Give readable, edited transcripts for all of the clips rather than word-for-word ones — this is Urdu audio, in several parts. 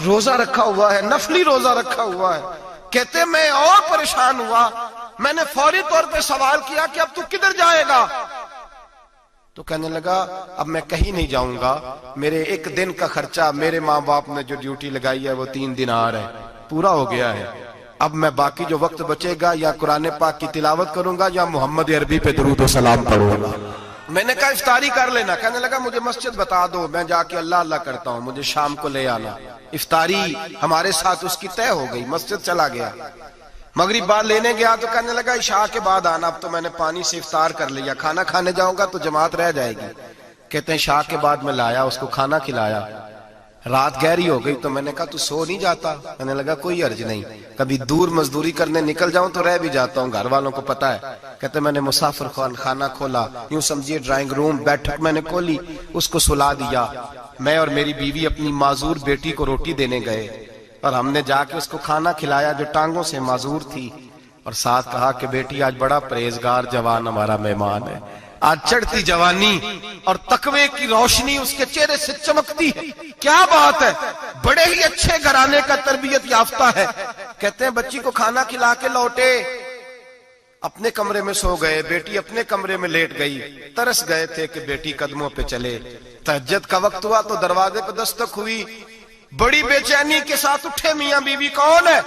روزہ رکھا ہوا ہے، نفلی روزہ رکھا ہوا ہے. کہتے ہیں میں اور پریشان ہوا، میں نے فوری طور پہ سوال کیا کہ اب تو کدھر جائے گا؟ تو کہنے لگا اب میں کہیں نہیں جاؤں گا، میرے ایک دن کا خرچہ میرے ماں باپ نے جو ڈیوٹی لگائی ہے وہ 3 دینار ہے، پورا ہو گیا ہے. اب میں باقی جو وقت بچے گا یا قرآن پاک کی تلاوت کروں گا یا محمد عربی پہ درود و سلام پڑھوں گا. میں نے کہا افطاری کر لینا. کہنے لگا مجھے مسجد بتا دو، میں جا کے اللہ اللہ کرتا ہوں، مجھے شام کو لے آنا. افطاری ہمارے ساتھ اس کی طے ہو گئی، مسجد چلا گیا. مغرب بعد لینے گیا تو کہنے لگا عشاء کے بعد آنا، اب تو میں نے پانی سے افطار کر لیا، کھانا کھانے جاؤں گا تو جماعت رہ جائے گی. کہتے ہیں عشاء کے بعد میں لایا، اس کو کھانا کھلایا. رات گہری ہو گئی تو میں نے کہا تو سو نہیں جاتا؟ میں نے لگا کوئی عرض نہیں، کبھی دور مزدوری کرنے نکل جاؤں تو رہ بھی جاتا ہوں، گھر والوں کو پتا ہے. کہتے میں نے مسافر خانہ کھولا، یوں سمجھیے ڈرائنگ روم بیٹھک میں نے کھولی، اس کو سلا دیا. میں اور میری بیوی اپنی معذور بیٹی کو روٹی دینے گئے اور ہم نے جا کے اس کو کھانا کھلایا جو ٹانگوں سے معذور تھی، اور ساتھ کہا کہ بیٹی آج بڑا پرہیزگار جوان ہمارا مہمان ہے. آج چڑھتی جوانی اور تقوی کی روشنی اس کے چہرے سے چمکتی ہے. کیا بات ہے، بڑے ہی اچھے گھرانے کا تربیت یافتہ ہے. کہتے ہیں بچی کو کھانا کھلا کے لوٹے، اپنے کمرے میں سو گئے، بیٹی اپنے کمرے میں لیٹ گئی. ترس گئے تھے کہ بیٹی قدموں پہ چلے. تہجد کا وقت ہوا تو دروازے پہ دستک ہوئی. بڑی بے چینی کے ساتھ اٹھے میاں بیوی، کون ہے؟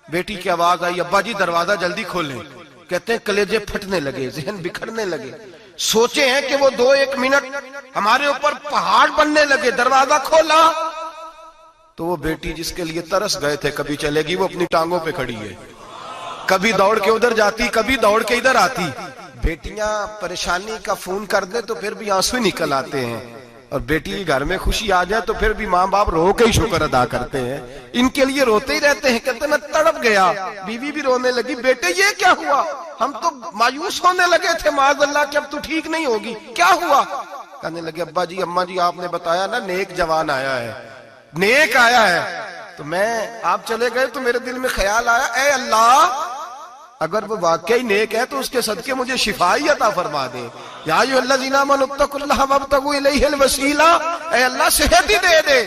بیٹی کی آواز آئی ابا جی دروازہ جلدی کھولیں. کہتے ہیں کلیجے پھٹنے لگے، ذہن بکھرنے لگے. سوچے ہیں کہ وہ 2-1 منٹ ہمارے اوپر پہاڑ بننے لگے. دروازہ کھولا تو وہ بیٹی جس کے لیے ترس گئے تھے کبھی چلے گی، وہ اپنی ٹانگوں پہ کھڑی ہے. کبھی دوڑ کے ادھر جاتی، کبھی دوڑ کے ادھر آتی. بیٹیاں پریشانی کا فون کر دیں تو پھر بھی آنسو نکل آتے ہیں، اور بیٹی کے گھر میں خوشی آ جائے تو پھر بھی ماں باپ رو کے ہی شکر ادا کرتے ہیں. ان کے لیے روتے ہی رہتے ہیں. کہتے ہیں میں تڑپ گیا. بیوی بھی رونے لگی، بیٹے یہ کیا ہوا؟ ہم تو مایوس ہونے لگے تھے معاذ اللہ کہ اب تو ٹھیک نہیں ہوگی، کیا ہوا؟ کہنے لگے ابا جی اماں جی آپ نے بتایا نا نیک جوان آیا ہے، نیک آیا ہے، تو میں آپ چلے گئے تو میرے دل میں خیال آیا اے اللہ اگر وہ واقعی نیک ہے تو اس کے صدقے مجھے شفائی عطا فرما دے. یا ایھا الذین آمنوا اتقوا اللہ وابتغوا الیہ الوسیلہ، اے اللہ صحت ہی دے دے.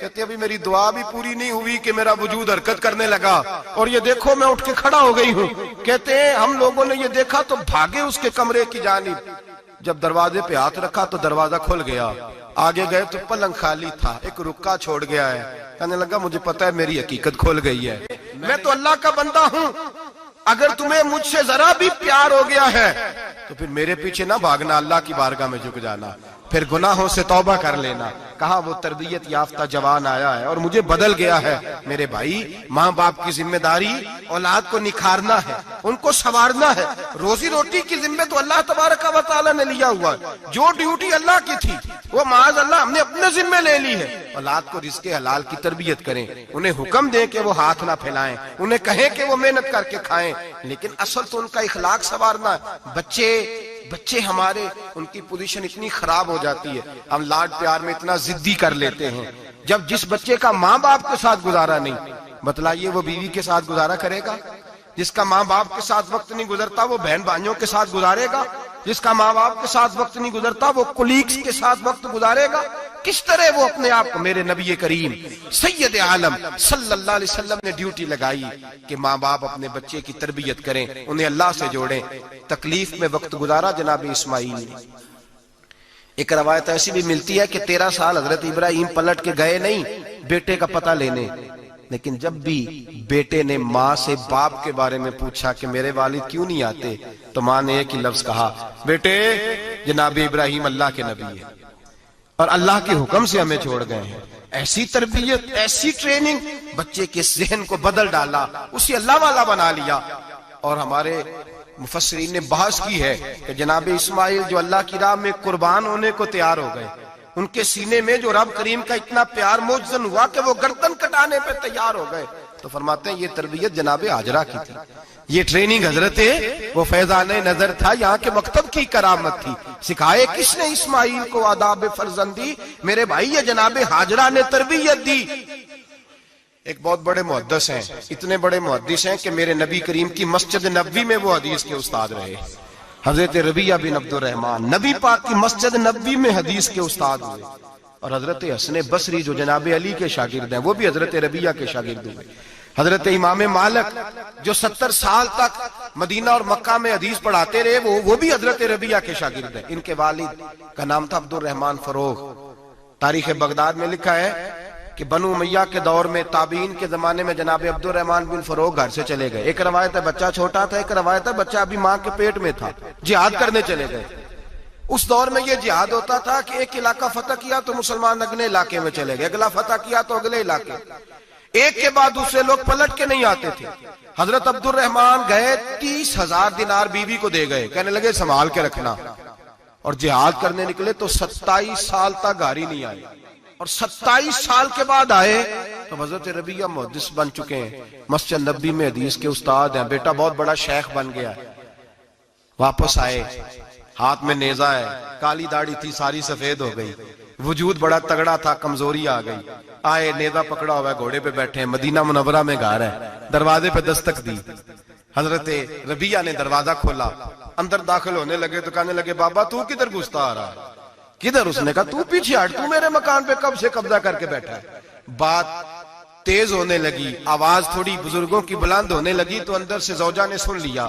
کہتے ابھی میری دعا بھی پوری نہیں ہوئی کہ میرا وجود حرکت کرنے لگا، اور یہ دیکھو میں اٹھ کے کھڑا ہو گئی ہوں. کہتے ہیں ہم لوگوں نے یہ دیکھا تو بھاگے اس کے کمرے کی جانب. جب دروازے پہ ہاتھ رکھا تو دروازہ کھل گیا. آگے گئے تو پلنگ خالی تھا، ایک رکا چھوڑ گیا ہے. کہنے لگا مجھے پتا ہے میری حقیقت کھل گئی ہے، میں تو اللہ کا بندہ ہوں. اگر تمہیں مجھ سے ذرا بھی پیار ہو گیا ہے تو پھر میرے پیچھے نہ بھاگنا، اللہ کی بارگاہ میں جھک جانا، پھر گناہوں سے توبہ کر لینا. کہا وہ تربیت یافتہ جوان آیا ہے اور مجھے بدل گیا ہے. میرے بھائی ماں باپ کی ذمہ داری اولاد کو نکھارنا ہے، ان کو سنوارنا ہے. روزی روٹی کی ذمہ تو اللہ تبارک و تعالیٰ نے لیا ہوا ہے. جو ڈیوٹی اللہ کی تھی وہ معاذ اللہ ہم نے اپنے ذمہ لے لی ہے. اولاد کو رزق حلال کی تربیت کریں، انہیں حکم دیں کہ وہ ہاتھ نہ پھیلائیں، انہیں کہیں کہ وہ محنت کر کے کھائیں، لیکن اصل تو ان کا اخلاق سنوارنا ہے. بچے ہمارے ان کی پوزیشن اتنی خراب ہو جاتی ہے، ہم لاڈ پیار میں اتنا ضدی کر لیتے ہیں. جب جس بچے کا ماں باپ کے ساتھ گزارا نہیں، بتلائیے وہ بیوی کے ساتھ گزارا کرے گا؟ جس کا ماں باپ کے ساتھ وقت نہیں گزرتا وہ بہن بھائیوں کے ساتھ گزارے گا؟ جس کا ماں باپ کے ساتھ وقت نہیں گزرتا وہ کولیگز کے ساتھ وقت گزارے گا؟ کس طرح وہ اپنے آپ کو، میرے نبی کریم سید عالم صلی اللہ علیہ وسلم نے ڈیوٹی لگائی کہ ماں باپ اپنے بچے کی تربیت کریں، انہیں اللہ سے جوڑیں. تکلیف میں وقت گزارا جناب اسماعیل نے. ایک روایت ایسی بھی ملتی ہے کہ 13 سال حضرت ابراہیم پلٹ کے گئے نہیں بیٹے کا پتہ لینے، لیکن جب بھی بیٹے نے ماں سے باپ کے بارے میں پوچھا کہ میرے والد کیوں نہیں آتے تو ماں نے ایک ہی لفظ کہا، بیٹے جناب ابراہیم اللہ کے نبی ہے اور اللہ کے حکم سے ہمیں چھوڑ گئے ہیں. ایسی تربیت، ایسی ٹریننگ بچے کے ذہن کو بدل ڈالا، اسے اللہ والا بنا لیا. اور ہمارے مفسرین نے بحث کی ہے کہ جناب اسماعیل جو اللہ کی راہ میں قربان ہونے کو تیار ہو گئے، ان کے سینے میں جو رب کریم کا اتنا پیار موجزن ہوا کہ وہ گردن کٹانے پہ تیار ہو گئے. تو فرماتے ہیں یہ تربیت جناب ہاجرہ کی تھی، یہ ٹریننگ حضرت وہ فیضان نظر تھا، یہاں کے مکتب کی کرامت تھی. سکھائے کس نے اسماعیل کو آداب فرزندی؟ میرے بھائی یہ جناب ہاجرہ نے تربیت دی. ایک بہت بڑے محدث ہیں، اتنے بڑے محدث ہیں کہ میرے نبی کریم کی مسجد نبوی میں وہ حدیث کے استاد رہے. حضرت ربیعہ بن عبد الرحمن نبی پاک کی مسجد نبوی میں حدیث کے استاد ہوئے. اور حضرت حسن بصری جو جناب علی کے شاگرد ہیں وہ بھی حضرت ربیعہ کے شاگرد ہوئے. حضرت امام مالک جو 70 سال تک مدینہ اور مکہ میں حدیث پڑھاتے رہے وہ بھی حضرت ربیعہ کے شاگرد ہیں. ان کے والد کا نام تھا عبد الرحمن فروغ. تاریخ بغداد میں لکھا ہے کہ بنو امیہ کے دور میں تابعین کے زمانے میں جناب عبد الرحمن بن فروغ گھر سے چلے گئے. ایک روایت ہے بچہ چھوٹا تھا, ایک روایت ہے بچہ ابھی ماں کے پیٹ میں تھا, جہاد کرنے چلے گئے. اس دور میں یہ جہاد ہوتا تھا کہ ایک علاقہ فتح کیا تو مسلمان اگلے علاقے میں چلے گئے, اگلا فتح کیا تو اگلے علاقے, ایک کے بعد دوسرے لوگ پلٹ کے نہیں آتے تھے. حضرت عبد الرحمن گئے 30,000 دینار بیوی کو دے گئے, کہنے لگے سنبھال کے رکھنا. اور جہاد کرنے نکلے تو 27 سال تک گھر ہی نہیں آئے, اور 27 سال کے بعد آئے تو حضرت ربیعہ محدث بن چکے ہیں, مسجد نبی میں حدیث کے استاد ہیں, بیٹا بہت بڑا شیخ بن گیا. واپس آئے, ہاتھ میں نیزہ ہے, کالی داڑھی تھی ساری سفید ہو گئی, وجود بڑا تگڑا تھا, کمزوری آ گئی. آئے, نیزہ پکڑا ہوا ہے, گھوڑے پہ بیٹھے ہیں, مدینہ منورہ میں گھر ہے, دروازے پہ دستک دی. حضرت ربیعہ نے دروازہ کھولا, اندر داخل ہونے لگے تو کہنے لگے بابا تو کدھر گھستا آ رہا ہے؟ کدھر؟ اس نے کہا تو پیچھے ہٹ, تو میرے مکان پہ کب سے قبضہ کر کے بیٹھا ہے. بات تیز ہونے لگی, آواز تھوڑی بزرگوں کی بلند ہونے لگی تو اندر سے زوجہ نے سن لیا.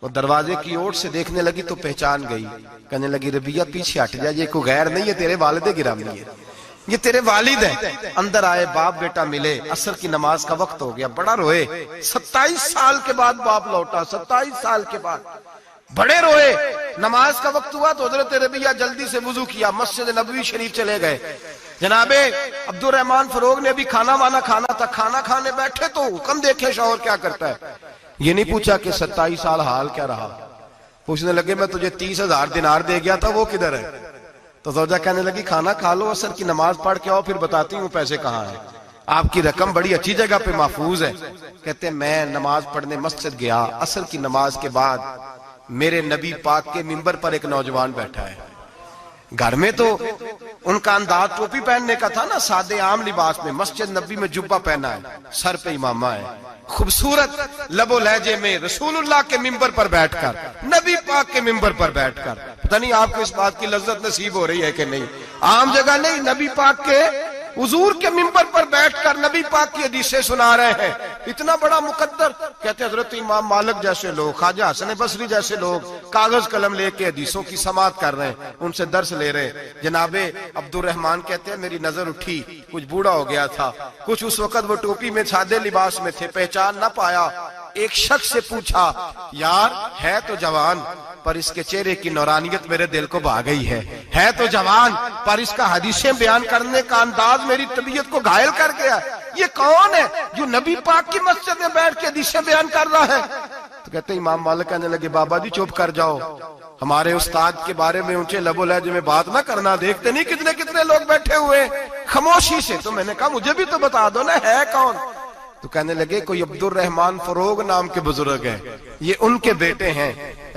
وہ دروازے کی اوٹ سے دیکھنے لگی تو پہچان گئی, کہنے لگی ربیعہ پیچھے ہٹ جا, یہ کوئی غیر نہیں, یہ تیرے والد گرامی ہے, یہ تیرے والد ہیں. اندر آئے, باپ بیٹا ملے, عصر کی نماز کا وقت ہو گیا, بڑا روئے. 27 سال کے بعد باپ لوٹا, 27 سال کے بعد بڑے روئے. نماز کا وقت ہوا تو حضرت ربیعہ جلدی سے وضو کیا, مسجد نبوی شریف چلے گئے. جناب عبد الرحمن فروغ نے بھی کھانا وانا کھانا تھا, کھانا کھانے بیٹھے تو حکم دیکھے شوہر کیا کرتا ہے. یہ نہیں پوچھا کہ 27 سال حال کیا رہا, پوچھنے لگے میں تجھے 30,000 دینار دے گیا تھا, وہ کدھر ہے؟ تو زوجہ کہنے لگی کھانا کھا لو, عصر کی نماز پڑھ کے آؤ, پھر بتاتی ہوں پیسے کہاں ہیں. آپ کی رقم بڑی اچھی جگہ پہ محفوظ ہے. کہتے ہیں میں نماز پڑھنے مسجد گیا, عصر کی نماز کے بعد میرے نبی پاک کے منبر پر ایک نوجوان بیٹھا ہے. گھر میں تو ان کا انداز ٹوپی پہننے کا تھا نا, سادے عام لباس میں, مسجد نبی میں جبہ پہنا ہے, سر پہ امامہ ہے, خوبصورت لب و لہجے میں رسول اللہ کے منبر پر بیٹھ کر, نبی پاک کے منبر پر بیٹھ کر, پتہ نہیں آپ کو اس بات کی لذت نصیب ہو رہی ہے کہ نہیں, عام جگہ نہیں, نبی پاک کے حضور کے منبر پر بیٹھ کر نبی پاک کی حدیثیں سنا رہے ہیں. اتنا بڑا مقدر. کہتے حضرت امام مالک جیسے لوگ, خواجہ حسن بصری جیسے لوگ کاغذ قلم لے کے حدیثوں کی سماعت کر رہے ہیں, ان سے درس لے رہے ہیں. جناب عبد الرحمن کہتے ہیں میری نظر اٹھی, کچھ بوڑھا ہو گیا تھا, کچھ اس وقت وہ ٹوپی میں سادے لباس میں تھے, پہچان نہ پایا. ایک شخص سے پوچھا یار ہے تو جوان پر اس کے چہرے کی نورانیت میرے دل کو بھا گئی ہے تو جوان پر اس کا حدیثیں بیان کرنے کا انداز میری طبیعت کو گھائل کر گیا. یہ کون ہے جو نبی پاک کی مسجد میں بیٹھ کے حدیثیں بیان کر رہا ہے؟ تو کہتے ہیں امام مالک کہنے لگے بابا جی چپ کر جاؤ, ہمارے استاد کے بارے میں اونچے لب و لہجے میں بات نہ کرنا, دیکھتے نہیں کتنے کتنے لوگ بیٹھے ہوئے خاموشی سے. تو میں نے کہا مجھے بھی تو بتا دو نا ہے کون. تو کہنے لگے کوئی عبد الرحمن فروغ نام کے بزرگ ہیں, یہ ان کے بیٹے ہیں,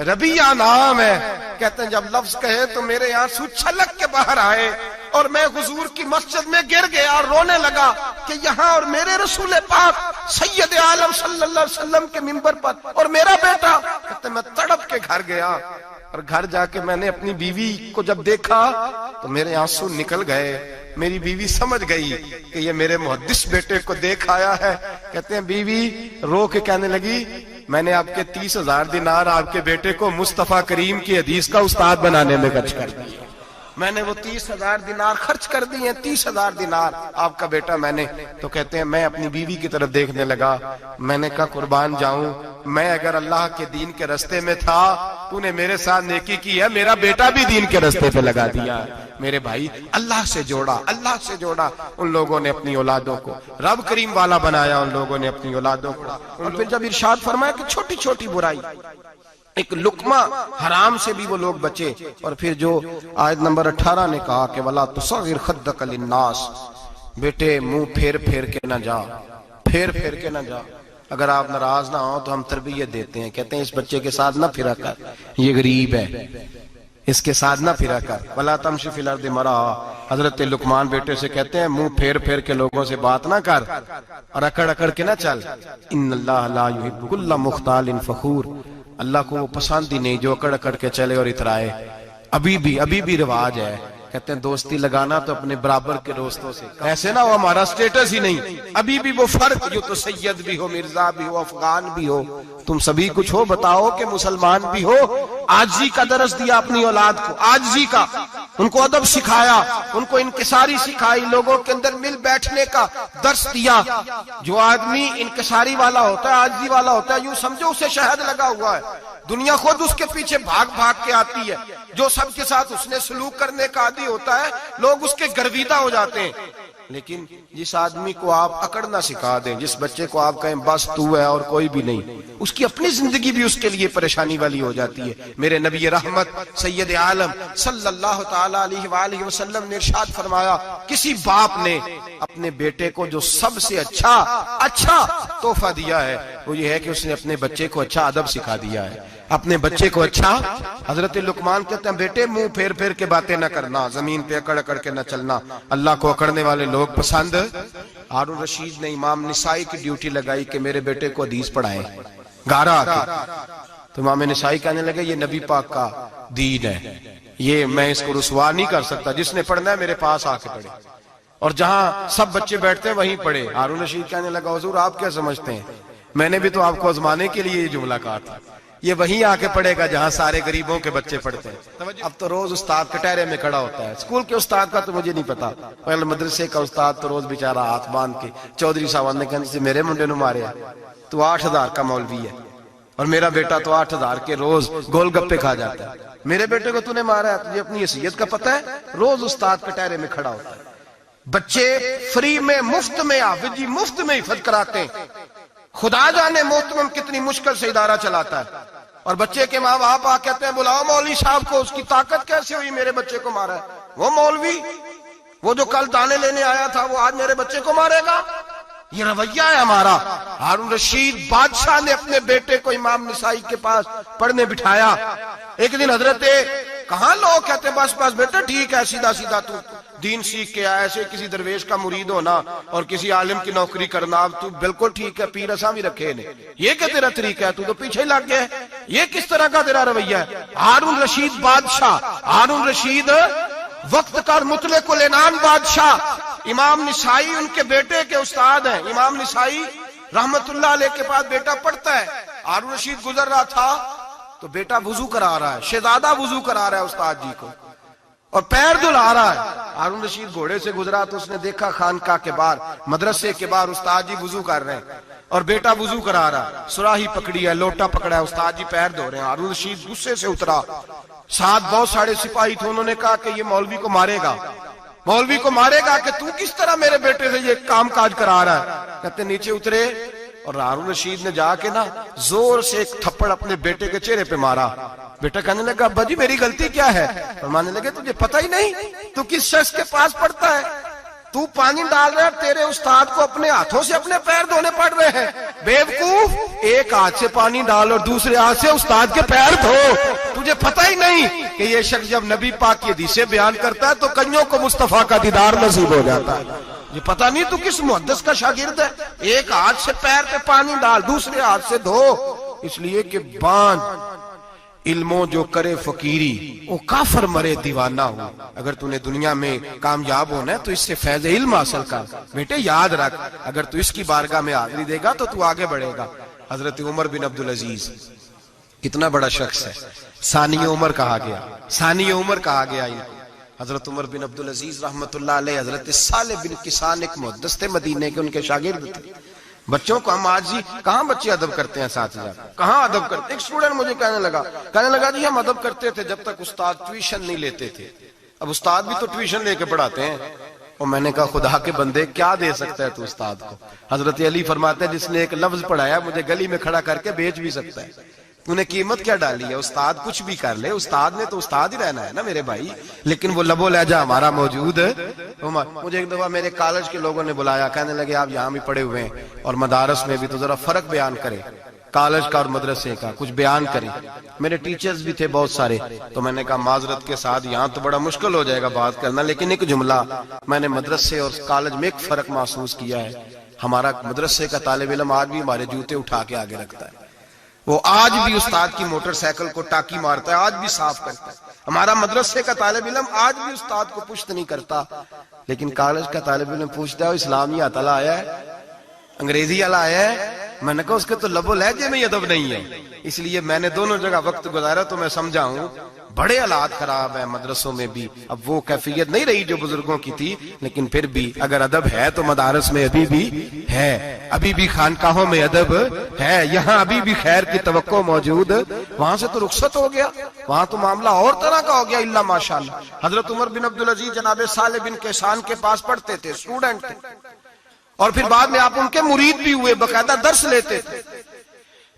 ربیعہ نام ہے. کہتے ہیں جب لفظ کہے تو میرے آنسو چھلک کے باہر آئے اور میں حضور کی مسجد میں گر گیا اور رونے لگا کہ یہاں اور میرے رسول پاک سید عالم صلی اللہ علیہ وسلم کے منبر پر اور میرا بیٹا. کہتے میں تڑپ کے گھر گیا اور گھر جا کے میں نے اپنی بیوی کو جب دیکھا تو میرے آنسو نکل گئے. میری بیوی سمجھ گئی کہ یہ میرے محدث بیٹے کو دیکھ آیا ہے. کہتے ہیں بیوی رو کے کہنے لگی میں نے آپ کے 30,000 دینار آپ کے بیٹے کو مصطفیٰ کریم کی حدیث کا استاد بنانے میں خرچ کر دیے. میں نے وہ 30,000 دینار خرچ کر دیے, 30,000 دینار آپ کا بیٹا میں نے. تو کہتے ہیں میں اپنی بیوی کی طرف دیکھنے لگا, میں نے کہا قربان جاؤں, میں اگر اللہ کے دین کے رستے میں تھا تو نے میرے ساتھ نیکی کی ہے, میرا بیٹا بھی دین کے رستے پہ لگا دیا. میرے بھائی اللہ سے جوڑا ان لوگوں نے اپنی اولادوں کو, رب کریم والا بنایا ان لوگوں نے اپنی اولادوں کو. اور پھر جب ارشاد فرمایا کہ چھوٹی چھوٹی برائی, ایک لقمہ حرام سے بھی وہ لوگ بچے. اور پھر جو آیت نمبر 18 نے کہا کہ وَلَا تُصَغِّرْ خَدَّكَ لِلنَّاسِ, بیٹے منہ پھیر کے نہ جا, پھیر کے نہ جا. اگر آپ ناراض نہ ہوں تو ہم تربیت دیتے ہیں, کہتے ہیں اس بچے کے ساتھ نہ پھرا کر, یہ غریب ہے, اس کے ساتھ نہ پھرا کر. وَلَا تَمْشِ فِي الْأَرْضِ مَرَحًا, حضرت لقمان بیٹے سے کہتے ہیں منہ پھیر کے لوگوں سے بات نہ کر اور اکڑ کے نہ چل. إِنَّ اللَّهَ لَا يُحِبُّ كُلَّ مُخْتَالٍ فَخُورٍ, اللہ کو وہ پسند ہی نہیں جو اکڑ کے چلے اور اترائے. ابھی بھی رواج ہے. کہتے ہیں دوستی لگانا تو اپنے برابر کے دوستوں سے، ایسے نہ وہ ہمارا سٹیٹس ہی نہیں، ابھی بھی وہ فرق، جو تو سید بھی ہو، مرزا بھی ہو، افغان بھی ہو، تم سبھی کچھ ہو، بتاؤ کہ مسلمان بھی ہو۔ عاجزی کا درس دیا اپنی اولاد کو، عاجزی کا، ان کو ادب سکھایا، ان کو انکساری سکھائی، لوگوں کے اندر مل بیٹھنے کا درس دیا۔ جو آدمی انکساری والا ہوتا ہے، عاجزی والا ہوتا ہے، یوں سمجھو اسے شہد لگا ہوا ہے، دنیا خود اس کے پیچھے بھاگ بھاگ کے آتی ہے۔ جو سب کے ساتھ اس نے سلوک کرنے کا عادی ہوتا ہے، لوگ اس کے گرویدہ ہو جاتے ہیں۔ لیکن جس آدمی کو آپ اکڑنا سکھا دیں، جس بچے کو آپ کہیں بس تو ہے اور کوئی بھی نہیں، اس کی اپنی زندگی بھی اس کے لیے پریشانی والی ہو جاتی ہے۔ میرے نبی رحمت سید عالم صلی اللہ تعالی علیہ وآلہ وسلم نے ارشاد فرمایا، کسی باپ نے اپنے بیٹے کو جو سب سے اچھا تحفہ دیا ہے وہ یہ ہے کہ اس نے اپنے بچے کو اچھا ادب سکھا دیا ہے، اپنے بچے کو اچھا۔ حضرت لقمان کہتے ہیں بیٹے منہ پھیر پھیر کے باتیں نہ کرنا، زمین پہ اکڑ اکڑ کے نہ چلنا، اللہ کو اکڑنے والے لوگ پسند۔ ہارون رشید نے امام نسائی کی ڈیوٹی لگائی کہ میرے بیٹے کو حدیث پڑھائیں گارا آ کے، تو امام نسائی کہنے لگے یہ نبی پاک کا دین ہے، یہ میں اس کو رسوا نہیں کر سکتا، جس نے پڑھنا ہے میرے پاس آ کے پڑھے، اور جہاں سب بچے بیٹھتے ہیں وہیں پڑھے۔ ہارون رشید کہنے لگا حضور آپ کیا سمجھتے ہیں، میں نے بھی تو آپ کو آزمانے کے لیے یہ جملہ کہا تھا، یہ وہیں آ کے پڑھے گا جہاں سارے غریبوں کے بچے پڑھتے ہیں۔ اب تو روز استاد کٹہرے میں کھڑا ہوتا ہے، اسکول کے استاد کا تو مجھے نہیں پتا، پہلے مدرسے کا استاد تو روز بیچارہ ہاتھ باندھ کے چودھری صاحب نے کہنے سے میرے منڈے نو مارے تو 8,000 کا مولوی ہے، اور میرا بیٹا تو 8,000 کے روز گول گپے کھا جاتا ہے، میرے بیٹے کو تو نے مارا ہے، تجھے اپنی حیثیت کا پتہ ہے؟ روز استاد کٹہرے میں کھڑا ہوتا ہے۔ بچے فری میں، مفت میں، حافظ جی مفت میں حفظ کراتے ہیں، خدا جانے محترم کتنی مشکل سے ادارہ چلاتا ہے، اور بچے کے ماں باپ آ کہتے ہیں بلاؤ مولوی صاحب کو، اس کی طاقت کیسے ہوئی میرے بچے کو مارا ہے؟ وہ مولوی وہ جو کل دانے لینے آیا تھا وہ آج میرے بچے کو مارے گا؟ یہ رویہ ہے ہمارا۔ ہارون رشید بادشاہ نے اپنے بیٹے کو امام نسائی کے پاس پڑھنے بٹھایا۔ ایک دن حضرت کہاں لوگ کہتے بس بس بیٹا ٹھیک ہے، سیدھا سیدھا تو دین سیکھ کے آیا، ایسے کسی درویش کا مرید ہونا اور کسی عالم کی نوکری کرنا، اب تو بالکل ٹھیک ہے، پیر اساں بھی رکھے نے، یہ کہ تیرا طریقہ ہے، تو پیچھے ہی لگ گیا ہے، یہ کس طرح کا تیرا رویہ ہے؟ ہارون رشید بادشاہ، ہارون رشید وقت کا مطلق العنان بادشاہ، امام نسائی ان کے بیٹے کے استاد ہیں، امام نسائی رحمت اللہ علیہ کے پاس بیٹا پڑھتا ہے، ہارون رشید گزر رہا تھا تو بیٹا وضو کرا رہا ہے، شہزادہ وضو کرا رہا ہے استاد جی کو، اور پیر دھلا رہا ہے۔ ہارون رشید گھوڑے سے گزرا تو اس نے دیکھا خانقاہ کے باہر، مدرسے کے باہر استاد جی وضو کر رہے ہیں اور بیٹا وضو کرا رہا ہے، سراہی پکڑی ہے، لوٹا پکڑا ہے، استاد جی پیر دھو رہے ہیں۔ ہارون رشید غصے سے اترا، ساتھ بہت سارے سپاہی تھے، انہوں نے کہا کہ یہ مولوی کو مارے گا، مولوی کو مارے گا کہ تو کس طرح میرے بیٹے سے یہ کام کاج کرا رہا ہے؟ کہتے نیچے اترے اور ہارون رشید نے جا کے نا زور سے ایک تھپڑ اپنے بیٹے کے چہرے پہ مارا۔ بیٹا کہنے لگا ابا جی میری غلطی کیا ہے؟ فرمانے لگے تجھے پتہ ہی نہیں تو کس شخص کے پاس پڑھتا ہے؟ تو پانی ڈال رہا ہے، تیرے استاد کو اپنے ہاتھوں سے اپنے پیر دھونے پڑ رہے ہیں، بیوقوف، ایک ہاتھ سے پانی ڈال اور دوسرے ہاتھ سے استاد کے پیر دھو، تجھے پتہ ہی نہیں کہ یہ شخص جب نبی پاک کی حدیثیں بیان کرتا ہے تو کئیوں کو مصطفیٰ کا دیدار نصیب ہو جاتا ہے۔ یہ پتہ نہیں تو کس محدث کا شاگرد ہے، ایک ہاتھ سے پیر پہ پانی ڈال دوسرے ہاتھ سے دھو، اس لیے کہ باندھ علموں جو کرے فقیری وہ کافر مرے دیوانہ ہو۔ اگر تو نے دنیا میں کامیاب ہونا ہے تو اس سے فیض علم حاصل کر، بیٹے یاد رکھ، اگر تو اس کی بارگاہ میں حاضری دے گا تو آگے بڑھے گا۔ حضرت عمر بن عبدالعزیز کتنا بڑا شخص ہے، ثانی عمر کہا گیا، ثانی عمر کہا گیا۔ حضرت عمر بن عبدالعزیز رحمت اللہ علیہ، حضرت صالح بن کسان ایک محدث تھے مدینے کے، ان کے شاگرد تھے۔ بچوں کو ہم آج ہی کہاں بچے ادب کرتے ہیں، اساتذہ کہاں ادب کرتے؟ ایک اسٹوڈنٹ مجھے کہنے لگا جی ہم ادب کرتے تھے جب تک استاد ٹیوشن نہیں لیتے تھے، اب استاد بھی تو ٹیوشن لے کے پڑھاتے ہیں۔ اور میں نے کہا خدا کے بندے کیا دے سکتا ہے تو استاد کو؟ حضرت علی فرماتے ہیں جس نے ایک لفظ پڑھایا مجھے گلی میں کھڑا کر کے بیچ بھی سکتا ہے، تو نے قیمت کیا ڈالی ہے؟ استاد کچھ بھی کر لے، استاد نے تو استاد ہی رہنا ہے نا میرے بھائی، لیکن وہ لب و لہجہ ہمارا موجود ہے۔ مجھے ایک دفعہ میرے کالج کے لوگوں نے بلایا، کہنے لگے آپ یہاں بھی پڑھے ہوئے ہیں اور مدارس میں بھی، تو ذرا فرق بیان کریں کالج کا اور مدرسے کا، کچھ بیان کریں۔ میرے ٹیچرز بھی تھے بہت سارے، تو میں نے کہا معذرت کے ساتھ یہاں تو بڑا مشکل ہو جائے گا بات کرنا، لیکن ایک جملہ میں نے مدرسے اور کالج میں ایک فرق محسوس کیا ہے، ہمارا مدرسے کا طالب علم آج بھی ہمارے جوتے اٹھا کے آگے رکھتا ہے، وہ آج بھی استاد کی موٹر سائیکل کو ٹاکی مارتا ہے، آج بھی صاف کرتا ہے۔ ہمارا مدرسے کا طالب علم آج بھی استاد کو پشت نہیں کرتا، لیکن کالج کا طالب علم پوچھتا ہے اسلامی اتلا آیا ہے، انگریزی والا آیا ہے؟ میں نے کہا اس کے تو لب و لہجے میں ادب نہیں ہے۔ اس لیے میں نے دونوں جگہ وقت گزارا تو میں سمجھا ہوں بڑے حالات خراب ہیں مدرسوں میں بھی۔ اب وہ کیفیت نہیں رہی جو بزرگوں کی تھی، لیکن پھر بھی اگر ادب ہے تو مدارس میں ابھی بھی ہے، ابھی بھی خانقاہوں میں ادب ہے، یہاں ابھی بھی خیر کی توقع موجود۔ وہاں سے تو رخصت ہو گیا، وہاں تو معاملہ اور طرح کا ہو گیا، الا ماشاءاللہ۔ حضرت عمر بن عبدالعزیز جناب صالح بن کیسان کے پاس پڑھتے تھے، اسٹوڈنٹ تھے، اور پھر بعد میں آپ ان کے مرید بھی ہوئے، باقاعدہ درس لیتے تھے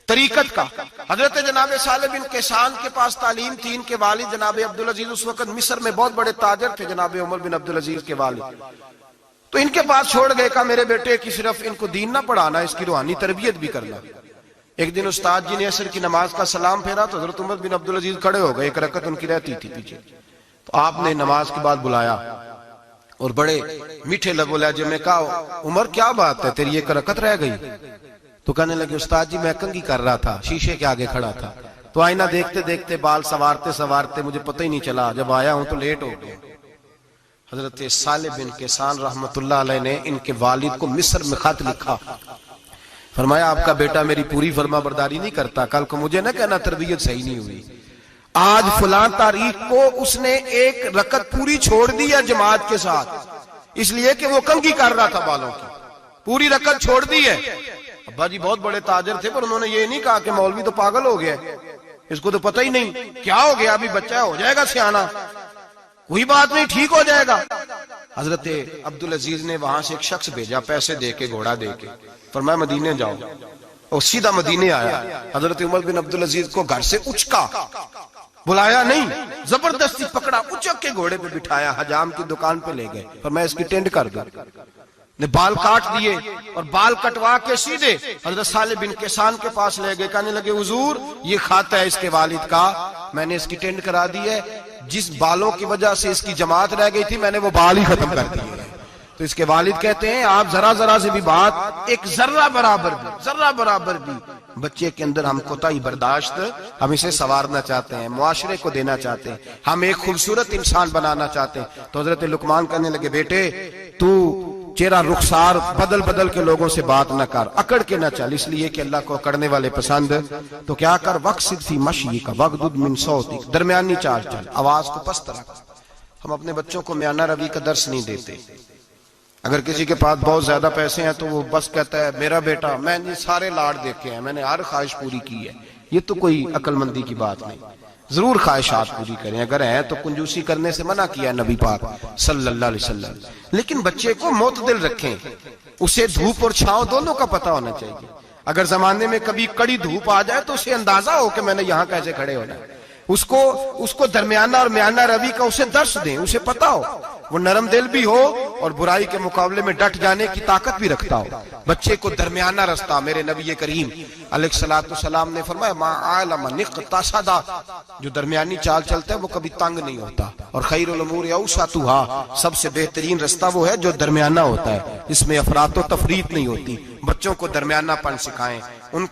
طریقت کا۔ حضرت جناب صالح بن کیسان کے پاس تعلیم تھی، ان کے والد جناب عبدالعزیز اس وقت مصر میں بہت بڑے تاجر تھے، جناب عمر بن عبدالعزیز کے والد۔ تو ان کے پاس چھوڑ گئے، کہا میرے بیٹے کی صرف ان کو دین نہ پڑھانا، اس کی روحانی تربیت بھی کرنا۔ ایک دن استاد جی نے عصر کی نماز کا سلام پھیرا تو حضرت عمر بن عبدالعزیز کھڑے ہو گئے، ایک رکعت ان کی رہتی تھی پیچھے، تو آپ نے نماز کے بعد بلایا اور بڑے میٹھے لب و لہجے میں کہا عمر کیا بات ہے تیری ایک رکعت رہ گئی؟ تو کہنے لگے استاد جی میں کنگھی کر رہا تھا، شیشے کے آگے کھڑا تھا، تو آئینہ دیکھتے دیکھتے بال سوارتے سوارتے مجھے پتہ ہی نہیں چلا، جب آیا ہوں تو لیٹ ہو گیا۔ حضرت صالح بن کیسان رحمت اللہ علیہ نے ان کے والد کو مصر میں خط لکھا، فرمایا آپ کا بیٹا میری پوری فرما برداری نہیں کرتا، کل کو مجھے نہ کہنا تربیت صحیح نہیں ہوئی۔ آج فلاں تاریخ کو اس نے ایک رکعت پوری چھوڑ دی ہے جماعت کے ساتھ، اس لیے کہ وہ کنگھی کر رہا تھا بالوں کی، پوری رکعت چھوڑ دی ہے۔ ابا جی بہت بڑے تاجر تھے، پر انہوں نے یہ نہیں کہا کہ مولوی تو پاگل ہو گیا، اس کو تو پتہ ہی نہیں کیا ہو گیا، ابھی بچہ ہو جائے گا سیانا، کوئی بات نہیں ٹھیک ہو جائے گا۔ حضرت عبدالعزیز نے وہاں سے ایک شخص بھیجا، پیسے دے کے گھوڑا دے کے، فرمایا مدینے جاؤ، اور سیدھا مدینے آیا۔ حضرت عمر بن عبدالعزیز کو گھر سے اچکا، بلایا نہیں، زبردستی پکڑا، اچک کے گھوڑے پہ بٹھایا، حجام کی دکان پہ لے گئے، فرمایا اس کی ٹینڈ کر دو، نے بال کاٹ دیے اور بال کٹوا کے سیدھے حضرت صالح بن کیسان کے پاس لے گئے، کہنے لگے حضور یہ کھاتا ہے اس کے والد کا، میں نے اس کی ٹینڈ کرا دی ہے، جس بالوں کی وجہ سے اس کی جماعت رہ گئی تھی میں نے وہ بال ہی ختم کر دیے۔ تو اس کے والد کہتے ہیں آپ ذرا ذرا سے بھی بات، ایک ذرہ برابر بھی بچے کے اندر ہم کوتاہی برداشت، ہم اسے سنوارنا چاہتے ہیں، معاشرے کو دینا چاہتے ہیں، ہم ایک خوبصورت انسان بنانا چاہتے ہیں۔ تو حضرت لقمان کہنے لگے بیٹے تو چہرہ رخسار بدل بدل کے لوگوں سے بات نہ کر، اکڑ کے نہ چل، اس لیے کہ اللہ کو اکڑنے والے پسند۔ تو کیا کر وقصد فی مشی کا وغضض من صوتک، درمیانی چال چل، آواز کو پست رکھ۔ ہم اپنے بچوں کو میانہ روی کا درس نہیں دیتے۔ اگر کسی کے پاس بہت زیادہ پیسے ہیں تو وہ بس کہتا ہے میرا بیٹا، میں نے سارے لاڑ دیکھے ہیں، میں نے ہر خواہش پوری کی ہے، یہ تو کوئی عقل مندی کی بات نہیں۔ ضرور خواہشات پوری کریں، اگر ہیں تو کنجوسی کرنے سے منع کیا ہے نبی پاک صلی اللہ علیہ وسلم، لیکن بچے کو معتدل رکھیں، اسے دھوپ اور چھاؤں دونوں کا پتہ ہونا چاہیے۔ اگر زمانے میں کبھی کڑی دھوپ آ جائے تو اسے اندازہ ہو کہ میں نے یہاں کیسے کھڑے ہونا ہے، اس کو درمیانہ اور میانہ روی کا اسے درس دیں، اسے پتہ ہو، وہ نرم دل بھی ہو اور برائی کے مقابلے میں ڈٹ جانے کی طاقت بھی رکھتا ہو۔ بچے کو درمیانہ رستہ، میرے نبی کریم علیہ الصلوۃ والسلام نے فرمایا ما علم نقتصد، جو درمیانی چال چلتا ہے وہ کبھی تنگ نہیں ہوتا، اور خیر الامور اوسطها، سب سے بہترین رستہ وہ ہے جو درمیانہ ہوتا ہے، اس میں افراط و تفریط نہیں ہوتی۔ بچوں کو درمیانہ پن سکھائیں، ان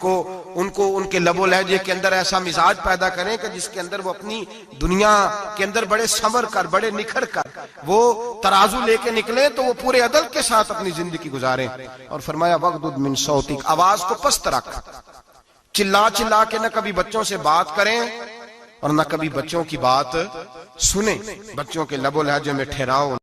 کے لب و لہجے کے اندر ایسا مزاج پیدا کریں کہ جس کے اندر وہ اپنی دنیا کے اندر بڑے سنور کر، بڑے نکھر کر وہ ترازو لے کے نکلیں تو وہ پورے عدل کے ساتھ اپنی زندگی گزاریں۔ اور فرمایا وغضض من صوتک، آواز کو پست رکھ، چلا چلا کے نہ کبھی بچوں سے بات کریں اور نہ کبھی بچوں کی بات سنیں، بچوں کے لب و لہجے میں ٹھہراؤ۔